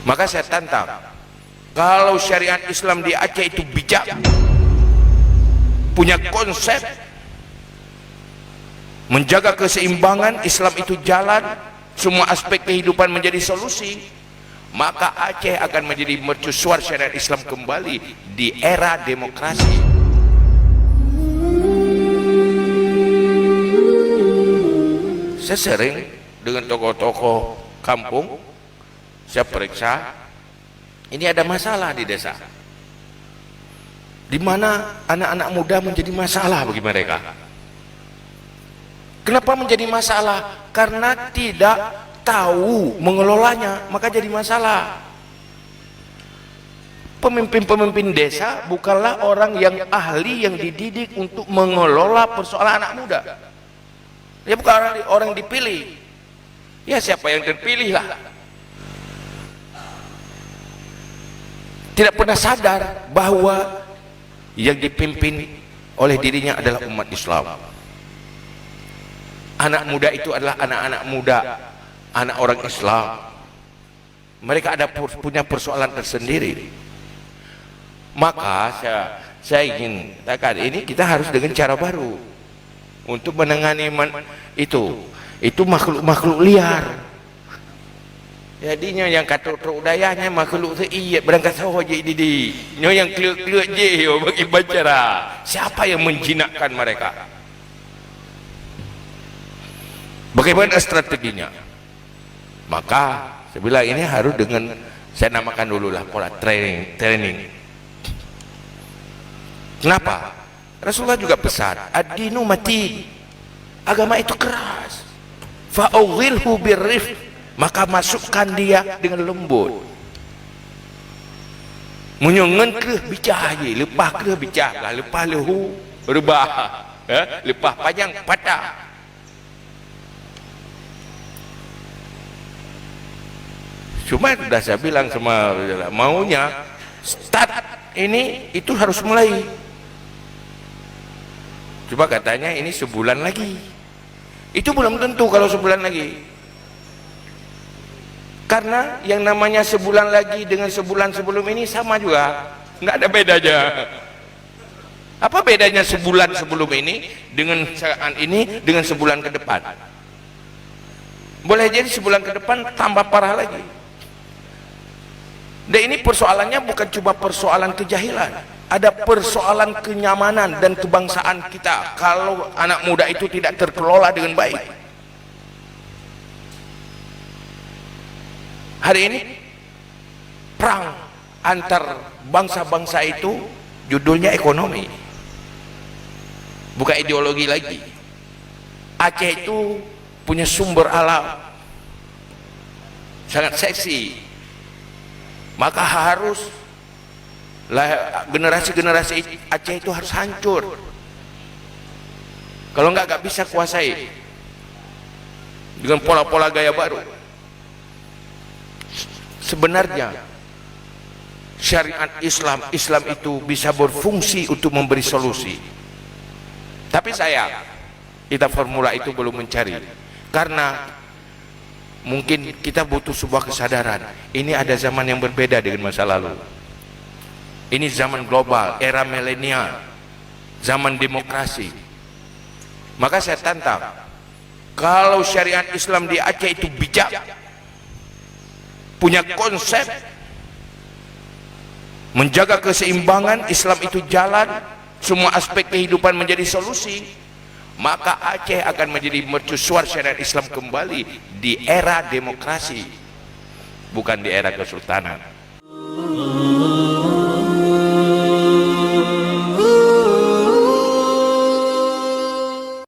Maka saya tantang, kalau syariat Islam di Aceh itu bijak, punya konsep, menjaga keseimbangan, Islam itu jalan, semua aspek kehidupan menjadi solusi, maka Aceh akan menjadi mercusuar syariat Islam kembali di era demokrasi. Saya sering dengan tokoh-tokoh kampung, saya periksa, ini ada masalah di desa, di mana anak-anak muda menjadi masalah bagi mereka. Kenapa menjadi masalah? Karena tidak tahu mengelolanya, maka jadi masalah. Pemimpin-pemimpin desa bukanlah orang yang ahli, yang dididik untuk mengelola persoalan anak muda. Dia bukan orang dipilih. Ya siapa yang terpilih lah. Tidak pernah sadar bahwa yang dipimpin oleh dirinya adalah umat Islam. Anak muda itu adalah anak-anak muda, anak orang Islam. Mereka punya persoalan tersendiri. Maka saya ingin katakan, ini kita harus dengan cara baru untuk menangani itu makhluk-makhluk liar. Jadinya yang kata udayanya makhluk iya berangkat sahaja ini yang keluk-keluk je bagi bacara. Siapa yang menjinakkan mereka? Bagaimana strateginya? Maka saya bilang ini harus dengan, saya namakan dululah pola training. Kenapa? Rasulullah juga pesan, ad-dinu mati, agama itu keras, fa'awwilhu birrifq, maka masukkan dia dengan lembut. Menyongen ke bicah je, lepas ke bicah lah, lepas lehu rebah, lepas panjang patah. Cuma sudah saya bilang sama maunya start ini itu harus mulai. Coba katanya ini sebulan lagi. Itu belum tentu kalau sebulan lagi. Karena yang namanya sebulan lagi dengan sebulan sebelum ini sama juga. Nggak ada bedanya. Apa bedanya sebulan sebelum ini dengan saat ini dengan sebulan ke depan? Boleh jadi sebulan ke depan tambah parah lagi. Dan ini persoalannya bukan cuma persoalan kejahilan. Ada persoalan kenyamanan dan kebangsaan kita kalau anak muda itu tidak terkelola dengan baik. Hari ini perang antar bangsa-bangsa itu judulnya ekonomi, bukan ideologi lagi. Aceh itu punya sumber alam sangat seksi, maka harus generasi-generasi Aceh itu harus hancur. Kalau nggak bisa kuasai dengan pola-pola gaya baru. Sebenarnya syariat Islam itu bisa berfungsi untuk memberi solusi. Tapi kita formula itu belum mencari. Karena mungkin kita butuh sebuah kesadaran. Ini ada zaman yang berbeda dengan masa lalu. Ini zaman global, era milenial, zaman demokrasi. Maka saya tantang, kalau syariat Islam di Aceh itu bijak, punya konsep, menjaga keseimbangan, Islam itu jalan, semua aspek kehidupan menjadi solusi, maka Aceh akan menjadi mercusuar syariat Islam kembali di era demokrasi, bukan di era kesultanan.